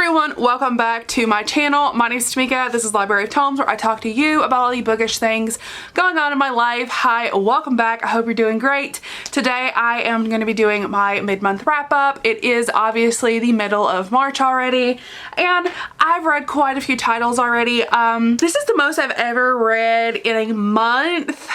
everyone, welcome back to my channel. My name is Tamika. This is Library of Tomes, where I talk to you about all the bookish things going on in my life. Hi, welcome back. I hope you're doing great. Today I am going to be doing my mid-month wrap-up. It is obviously the middle of March already, and I've read quite a few titles already. This is the most I've ever read in a month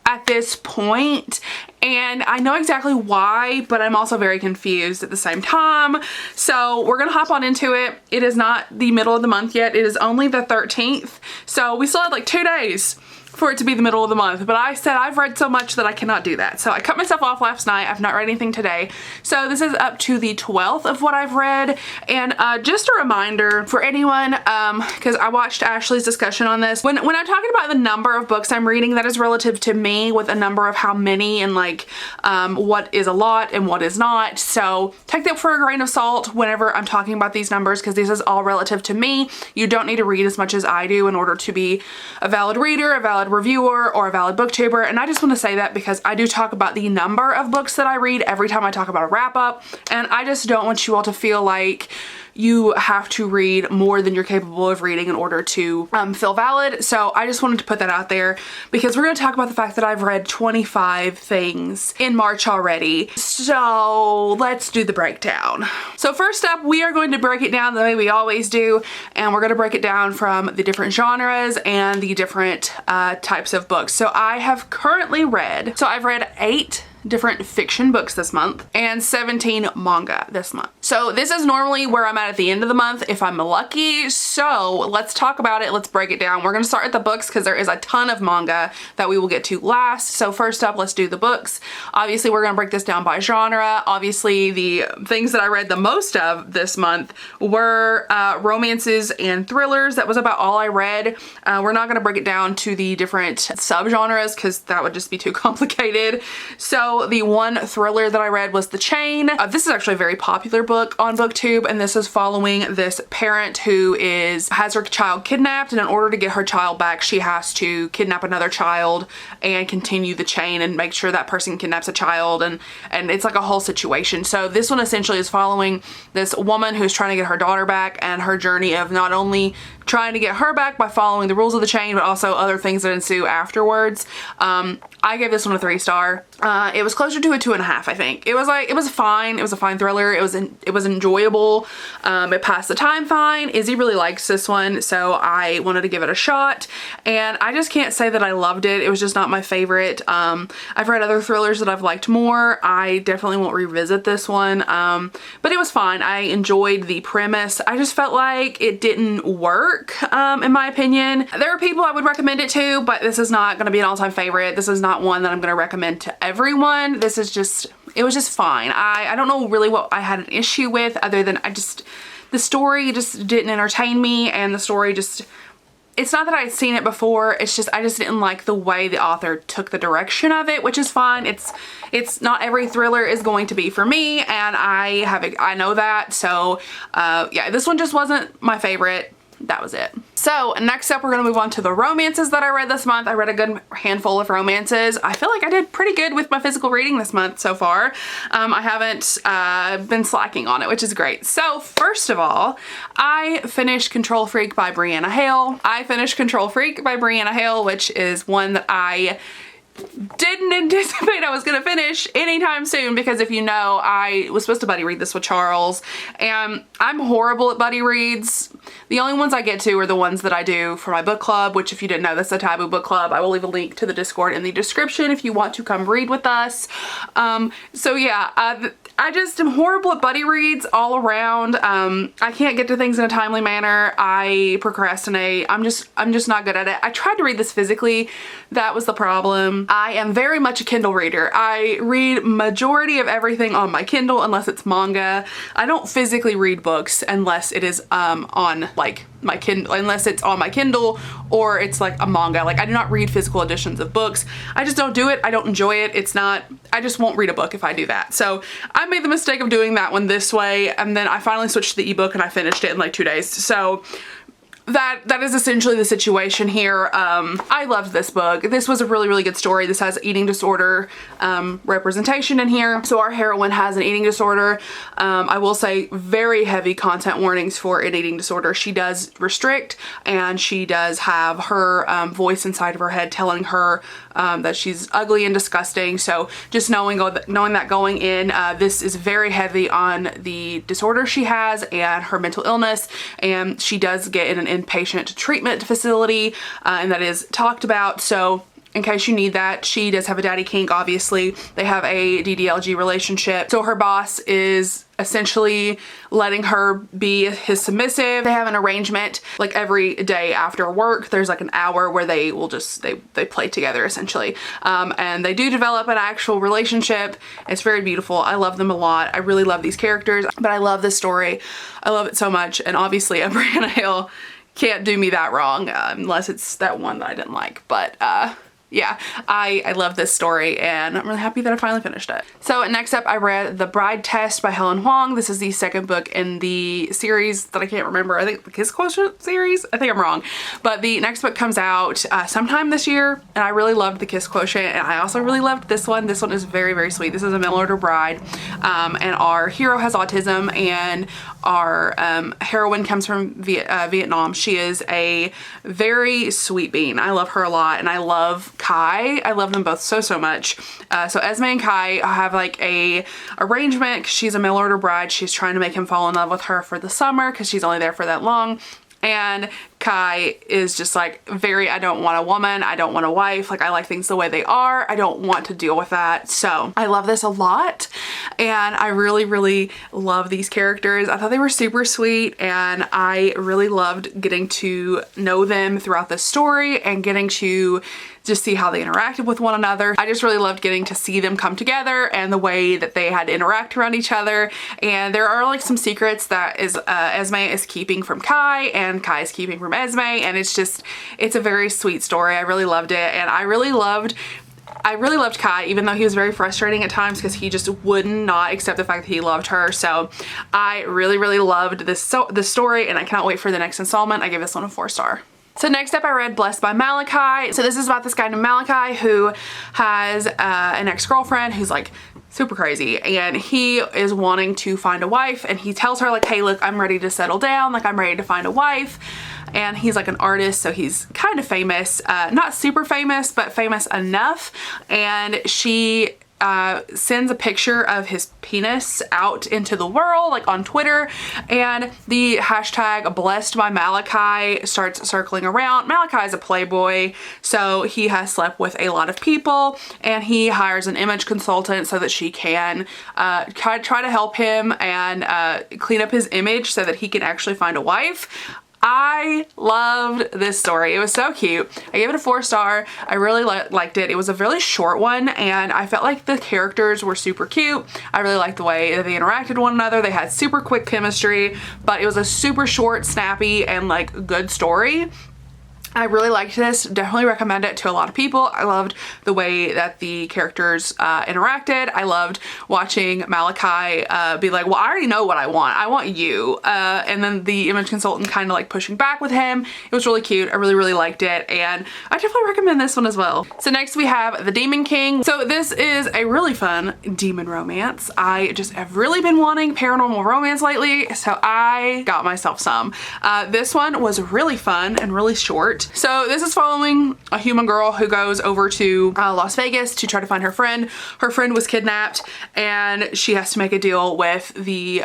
at this point, and I know exactly why, but I'm also very confused at the same time. So we're gonna hop on into it. It is not the middle of the month yet. It is only the 13th. So we still have like 2 days for it to be the middle of the month, but I said I've read so much that I cannot do that. So I cut myself off last night. I've not read anything today. So this is up to the 12th of what I've read. And just a reminder for anyone, because I watched Ashley's discussion on this. When I'm talking about the number of books I'm reading, that is relative to me with a number of how many and like what is a lot and what is not. So take that for a grain of salt whenever I'm talking about these numbers, because this is all relative to me. You don't need to read as much as I do in order to be a valid reader, a valid reviewer, or a valid booktuber. And I just want to say that because I do talk about the number of books that I read every time I talk about a wrap up, and I just don't want you all to feel like you have to read more than you're capable of reading in order to feel valid. So I just wanted to put that out there, because we're going to talk about the fact that I've read 25 things in March already. So let's do the breakdown. So first up, we are going to break it down the way we always do, and we're going to break it down from the different genres and the different types of books. So I have currently read, I've read 8 different fiction books this month and 17 manga this month. So this is normally where I'm at the end of the month if I'm lucky. So let's talk about it. Let's break it down. We're going to start with the books because there is a ton of manga that we will get to last. So first up, let's do the books. Obviously, we're going to break this down by genre. Obviously, the things that I read the most of this month were romances and thrillers. That was about all I read. We're not going to break it down to the different subgenres because that would just be too complicated. So the one thriller that I read was The Chain. This is actually a very popular book on BookTube, and this is following this parent who has her child kidnapped, and in order to get her child back, she has to kidnap another child and continue the chain and make sure that person kidnaps a child, and it's like a whole situation. So this one essentially is following this woman who's trying to get her daughter back and her journey of not only trying to get her back by following the rules of the chain, but also other things that ensue afterwards. I gave this one a 3-star. It was closer to a 2.5, I think. It was fine. It was a fine thriller. It was enjoyable. It passed the time fine. Izzy really likes this one, so I wanted to give it a shot. And I just can't say that I loved it. It was just not my favorite. I've read other thrillers that I've liked more. I definitely won't revisit this one. But it was fine. I enjoyed the premise. I just felt like it didn't work. In my opinion. There are people I would recommend it to, but this is not going to be an all-time favorite. This is not one that I'm going to recommend to everyone. It was just fine. I don't know really what I had an issue with, other than the story just didn't entertain me, and the story just, it's not that I had seen it before, it's just I just didn't like the way the author took the direction of it, which is fine. It's not every thriller is going to be for me, and I know that. So yeah, this one just wasn't my favorite. That was it. So next up, we're going to move on to the romances that I read this month. I read a good handful of romances. I feel like I did pretty good with my physical reading this month so far. I haven't been slacking on it, which is great. So first of all, I finished Control Freak by Brianna Hale. Which is one that I didn't anticipate I was gonna finish anytime soon, because if you know, I was supposed to buddy read this with Charles, and I'm horrible at buddy reads. The only ones I get to are the ones that I do for my book club, which, if you didn't know, that's a Taboo book club. I will leave a link to the Discord in the description if you want to come read with us. So yeah, I just am horrible at buddy reads all around. I can't get to things in a timely manner. I procrastinate. I'm just not good at it. I tried to read this physically. That was the problem. I am very much a Kindle reader. I read majority of everything on my Kindle unless it's manga. I don't physically read books unless it is on like my Kindle, unless it's on my Kindle or it's like a manga. Like, I do not read physical editions of books. I just don't do it. I don't enjoy it. I just won't read a book if I do that. So I made the mistake of doing that one this way, and then I finally switched to the ebook and I finished it in like 2 days. So that is essentially the situation here. I loved this book. This was a really, really good story. This has eating disorder representation in here. So our heroine has an eating disorder. I will say very heavy content warnings for an eating disorder. She does restrict, and she does have her voice inside of her head telling her that she's ugly and disgusting. So just knowing that going in, this is very heavy on the disorder she has and her mental illness, and she does get in an inpatient treatment facility, and that is talked about. So in case you need that, she does have a daddy kink, obviously. They have a DDLG relationship. So her boss is essentially letting her be his submissive. They have an arrangement like every day after work. There's like an hour where they will just, they play together essentially. And they do develop an actual relationship. It's very beautiful. I love them a lot. I really love these characters, but I love this story. I love it so much. And obviously Brianna Hill can't do me that wrong, unless it's that one that I didn't like. But yeah, I love this story, and I'm really happy that I finally finished it. So next up, I read The Bride Test by Helen Hoang. This is the second book in the series that I can't remember. I think the Kiss Quotient series? I think I'm wrong. But the next book comes out sometime this year, and I really loved the Kiss Quotient, and I also really loved this one. This one is very, very sweet. This is a mail-order bride, and our hero has autism, and our heroine comes from Vietnam. She is a very sweet being. I love her a lot, and I love Kai. I love them both so, so much. So Esme and Kai have like a arrangement. She's a mail order bride. She's trying to make him fall in love with her for the summer because she's only there for that long. And Kai is just like I don't want a woman. I don't want a wife. Like, I like things the way they are. I don't want to deal with that. So I love this a lot. And I really, really love these characters. I thought they were super sweet, and I really loved getting to know them throughout the story and getting to just see how they interacted with one another. I just really loved getting to see them come together and the way that they had to interact around each other. And there are like some secrets that Esme is keeping from Kai, and Kai is keeping from Esme, and it's a very sweet story. I really loved it, and I really loved Kai, even though he was very frustrating at times because he just would not accept the fact that he loved her. So I really, really loved this story, and I cannot wait for the next installment. I give this one a 4-star. So next up, I read Blessed by Malachi. So this is about this guy named Malachi who has an ex-girlfriend who's like super crazy, and he is wanting to find a wife, and he tells her like, hey, look, I'm ready to settle down. Like, I'm ready to find a wife. And he's like an artist, so he's kind of famous, not super famous, but famous enough. And she sends a picture of his penis out into the world, like on Twitter, and the hashtag Blessed by Malachi starts circling around. Malachi is a playboy, so he has slept with a lot of people, and he hires an image consultant so that she can try to help him and clean up his image so that he can actually find a wife. I loved this story. It was so cute. I gave it a 4-star. I really liked it. It was a really short one, and I felt like the characters were super cute. I really liked the way that they interacted with one another. They had super quick chemistry, but it was a super short, snappy, and like good story. I really liked this. Definitely recommend it to a lot of people. I loved the way that the characters interacted. I loved watching Malachi be like, well, I already know what I want. I want you. And then the image consultant kind of like pushing back with him. It was really cute. I really, really liked it. And I definitely recommend this one as well. So next we have The Demon King. So this is a really fun demon romance. I just have really been wanting paranormal romance lately, so I got myself some. This one was really fun and really short. So this is following a human girl who goes over to Las Vegas to try to find her friend. Her friend was kidnapped, and she has to make a deal with the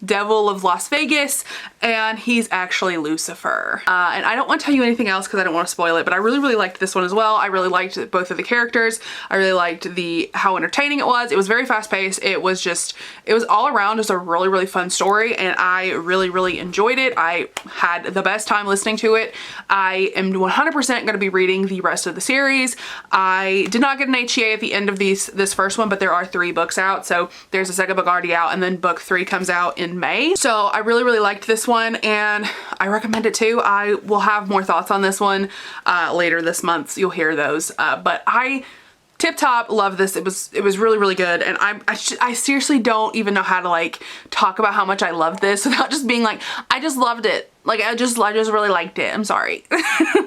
devil of Las Vegas, and he's actually Lucifer. And I don't want to tell you anything else because I don't want to spoil it, but I really, really liked this one as well. I really liked both of the characters. I really liked how entertaining it was. It was very fast paced. It was all around just a really, really fun story, and I really, really enjoyed it. I had the best time listening to it. I am 100% going to be reading the rest of the series. I did not get an HEA at the end of this first one, but there are 3 books out. So there's a second book already out, and then book 3 comes out in May. So I really, really liked this one, and I recommend it too. I will have more thoughts on this one later this month. You'll hear those. But I tip top. Love this. It was really, really good. And I seriously don't even know how to like talk about how much I love this without just being like, I just loved it. Like I just really liked it. I'm sorry.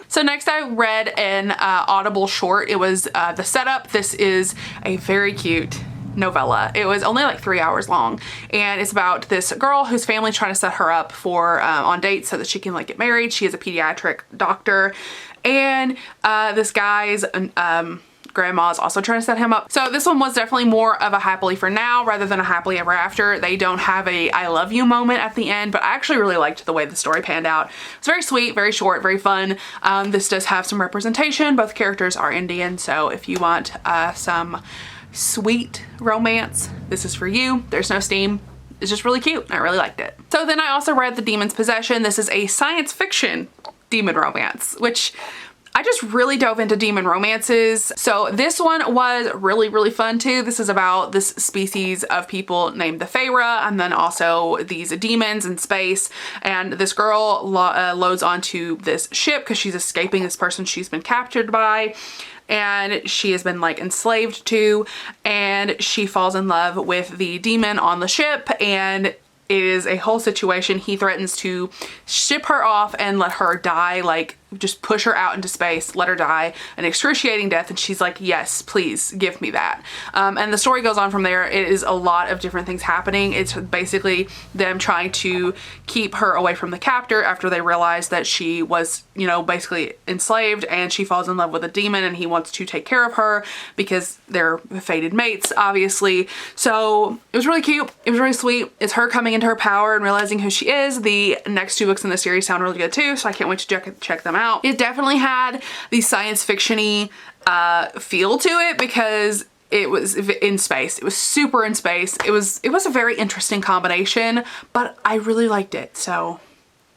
So next I read an Audible short. It was The Setup. This is a very cute novella. It was only like 3 hours long, and it's about this girl whose family's trying to set her up for on dates so that she can like get married. She is a pediatric doctor, and this guy's grandma's also trying to set him up. So this one was definitely more of a happily for now rather than a happily ever after. They don't have a I love you moment at the end, but I actually really liked the way the story panned out. It's very sweet, very short, very fun. This does have some representation. Both characters are Indian, so if you want some sweet romance, this is for you. There's no steam. It's just really cute. I really liked it. So then I also read The Demon's Possession. This is a science fiction demon romance, which I just really dove into demon romances. So this one was really, really fun too. This is about this species of people named the Feyre, and then also these demons in space. And this girl loads onto this ship because she's escaping this person she's been captured by, and she has been like enslaved to, and she falls in love with the demon on the ship, and it is a whole situation. He threatens to ship her off and let her die, like just push her out into space, let her die an excruciating death. And she's like, yes, please give me that. And the story goes on from there. It is a lot of different things happening. It's basically them trying to keep her away from the captor after they realize that she was, you know, basically enslaved, and she falls in love with a demon and he wants to take care of her because they're fated mates, obviously. So it was really cute. It was really sweet. It's her coming into her power and realizing who she is. The next 2 books in the series sound really good too, so I can't wait to check them out. It definitely had the science fiction-y feel to it because it was in space. It was super in space. It was a very interesting combination, but I really liked it. So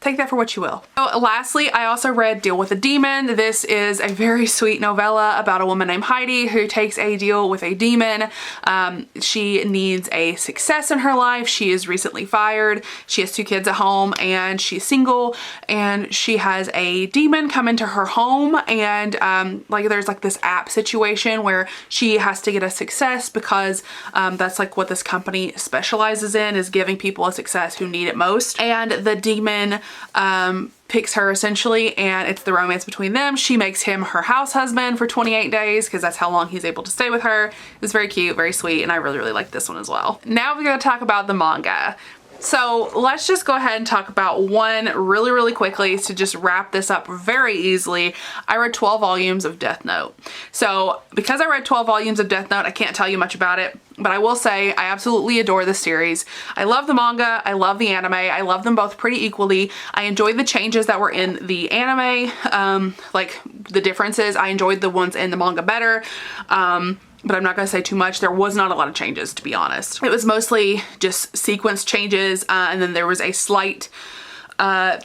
take that for what you will. So lastly, I also read Deal with a Demon. This is a very sweet novella about a woman named Heidi who takes a deal with a demon. She needs a success in her life. She is recently fired. She has 2 kids at home, and she's single, and she has a demon come into her home, and like there's like this app situation where she has to get a success because that's like what this company specializes in, is giving people a success who need it most. And the demon picks her essentially, and it's the romance between them. She makes him her house husband for 28 days because that's how long he's able to stay with her. It's very cute, very sweet, and I really, really like this one as well. Now we're going to talk about the manga. So let's just go ahead and talk about one really, really quickly to just wrap this up very easily. I read 12 volumes of Death Note. So because I read 12 volumes of Death Note, I can't tell you much about it, but I will say I absolutely adore this series. I love the manga. I love the anime. I love them both pretty equally. I enjoyed the changes that were in the anime, like the differences. I enjoyed the ones in the manga better. But I'm not going to say too much. There was not a lot of changes, to be honest. It was mostly just sequence changes, and then there was a slight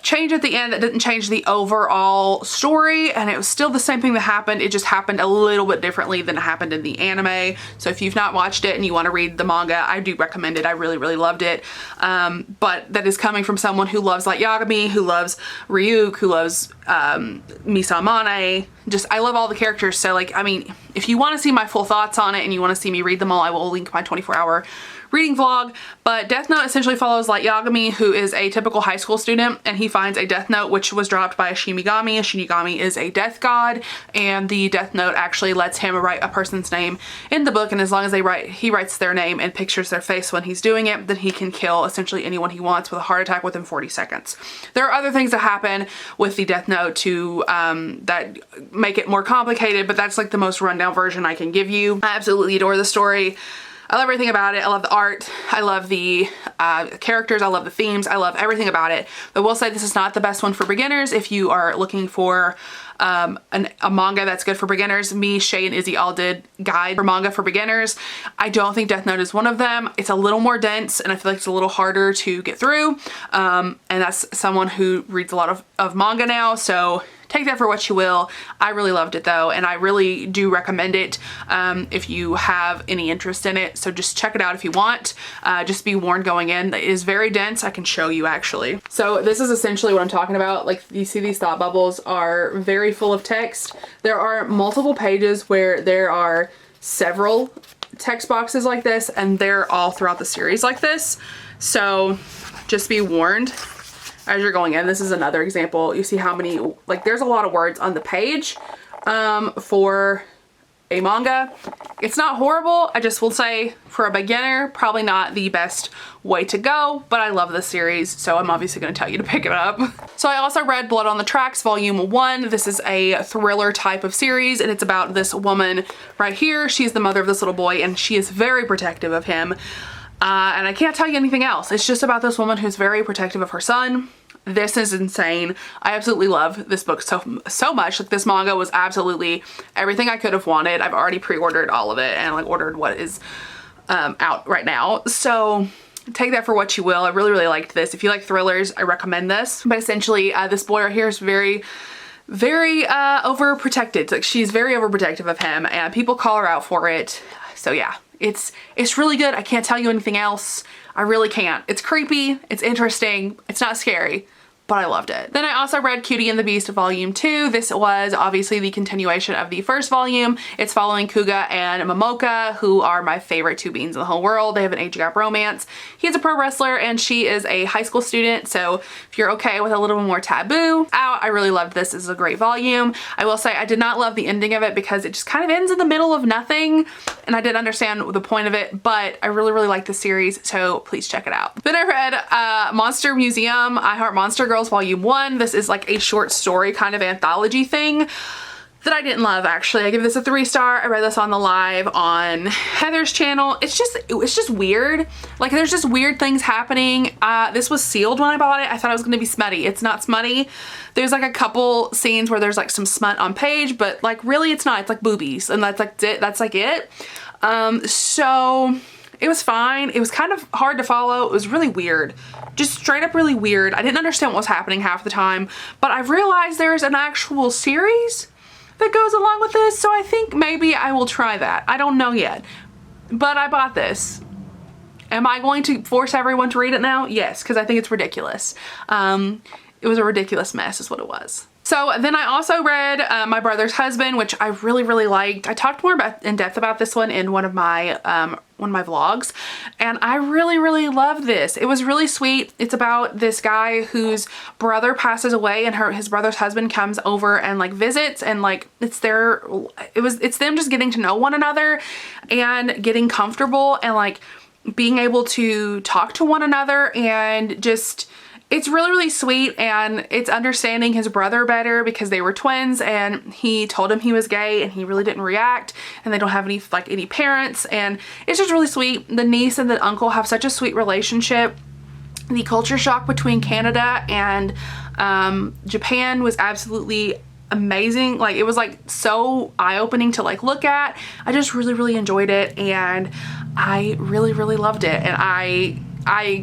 change at the end that didn't change the overall story, and it was still the same thing that happened. It just happened a little bit differently than it happened in the anime. So if you've not watched it and you want to read the manga, I do recommend it. I really, really loved it. But that is coming from someone who loves Light Yagami, who loves Ryuk, who loves Misamane. Just, I love all the characters. So like, I mean, if you want to see my full thoughts on it and you want to see me read them all, I will link my 24-hour reading vlog. But Death Note essentially follows Light Yagami, who is a typical high school student, and he finds a Death Note which was dropped by a Shinigami. A Shinigami is a death god, and the Death Note actually lets him write a person's name in the book, and as long as he writes their name and pictures their face when he's doing it, then he can kill essentially anyone he wants with a heart attack within 40 seconds. There are other things that happen with the Death Note to that make it more complicated, but that's like the most rundown version I can give you. I absolutely adore the story. I love everything about it. I love the art. I love the characters. I love the themes. I love everything about it. But I will say this is not the best one for beginners. If you are looking for a manga that's good for beginners, me, Shay, and Izzy all did guide for manga for beginners. I don't think Death Note is one of them. It's a little more dense, and I feel like it's a little harder to get through. And that's someone who reads a lot of manga now, so take that for what you will. I really loved it though, and I really do recommend it if you have any interest in it. So just check it out if you want. Just be warned going in. It is very dense. I can show you actually. So this is essentially what I'm talking about. Like, you see these thought bubbles are very full of text. There are multiple pages where there are several text boxes like this, and they're all throughout the series like this. So just be warned as you're going in. This is another example. You see how many, like, there's a lot of words on the page for a manga. It's not horrible. I just will say for a beginner, probably not the best way to go, but I love this series, so I'm obviously going to tell you to pick it up. So I also read Blood on the Tracks Volume 1. This is a thriller type of series, and it's about this woman right here. She's the mother of this little boy, and she is very protective of him. And I can't tell you anything else. It's just about this woman who's very protective of her son. This is insane. I absolutely love this book so much. Like, this manga was absolutely everything I could have wanted. I've already pre-ordered all of it and like ordered what is out right now. So take that for what you will. I really, really liked this. If you like thrillers, I recommend this. But essentially, this boy right here is very overprotected. Like, she's very overprotective of him, and people call her out for it. So yeah, it's really good. I can't tell you anything else. I really can't. It's creepy, it's interesting, it's not scary, but I loved it. Then I also read Cutie and the Beast Volume 2. This was obviously the continuation of the first volume. It's following Kuga and Momoka, who are my favorite two beans in the whole world. They have an age gap romance. He's a pro wrestler and she is a high school student, so if you're okay with a little bit more taboo, I really loved this. This is a great volume. I will say I did not love the ending of it because it just kind of ends in the middle of nothing, and I didn't understand the point of it, but I really, really like the series, so please check it out. Then I read Monster Museum, I Heart Monster Girls Volume 1. This is like a short story kind of anthology thing that I didn't love, actually. I give this a 3-star. I read this on the live on Heather's channel. It's just weird. Like, there's just weird things happening. This was sealed when I bought it. I thought it was gonna be smutty. It's not smutty. There's like a couple scenes where there's like some smut on page, but like really it's not. It's like boobies, and that's like it. That's like it. So it was fine. It was kind of hard to follow. It was really weird. Just straight up really weird. I didn't understand what was happening half the time, but I've realized there's an actual series that goes along with this, so I think maybe I will try that. I don't know yet, but I bought this. Am I going to force everyone to read it now? Yes, because I think it's ridiculous. It was a ridiculous mess is what it was. So then I also read My Brother's Husband, which I really, really liked. I talked more in depth about this one in one of my vlogs, and I really, really loved this. It was really sweet. It's about this guy whose brother passes away, and his brother's husband comes over and like visits, and like it's them just getting to know one another and getting comfortable and like being able to talk to one another, and just it's really, really sweet, and it's understanding his brother better because they were twins, and he told him he was gay and he really didn't react, and they don't have any parents, and it's just really sweet. The niece and the uncle have such a sweet relationship. The culture shock between Canada and Japan was absolutely amazing. Like, it was like so eye-opening to like look at. I just really, really enjoyed it, and I really, really loved it, and I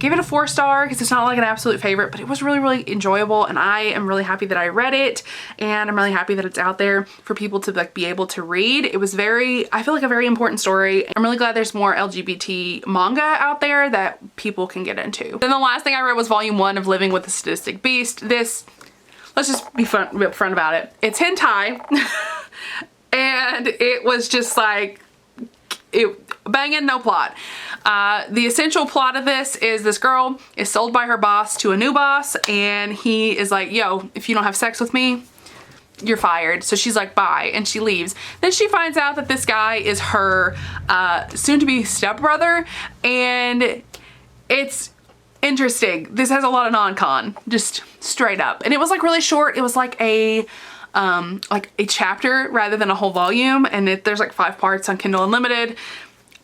give it a 4-star because it's not like an absolute favorite, but it was really, really enjoyable, and I am really happy that I read it, and I'm really happy that it's out there for people to like be able to read. It was I feel like a very important story. I'm really glad there's more LGBT manga out there that people can get into. Then the last thing I read was Volume 1 of Living with the Sadistic Beast. This, let's just be upfront about it. It's hentai, and it was just like, banging, no plot. The essential plot of this is this girl is sold by her boss to a new boss, and he is like, yo, if you don't have sex with me, you're fired. So she's like, bye, and she leaves. Then she finds out that this guy is her soon-to-be stepbrother, and it's interesting. This has a lot of non-con, just straight up. And it was like really short. It was like a chapter rather than a whole volume, and there's like 5 parts on Kindle Unlimited.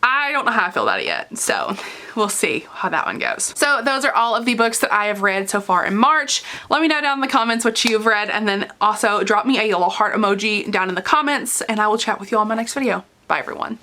I don't know how I feel about it yet, so we'll see how that one goes. So those are all of the books that I have read so far in March. Let me know down in the comments what you've read, and then also drop me a little heart emoji down in the comments, and I will chat with you all in my next video. Bye everyone.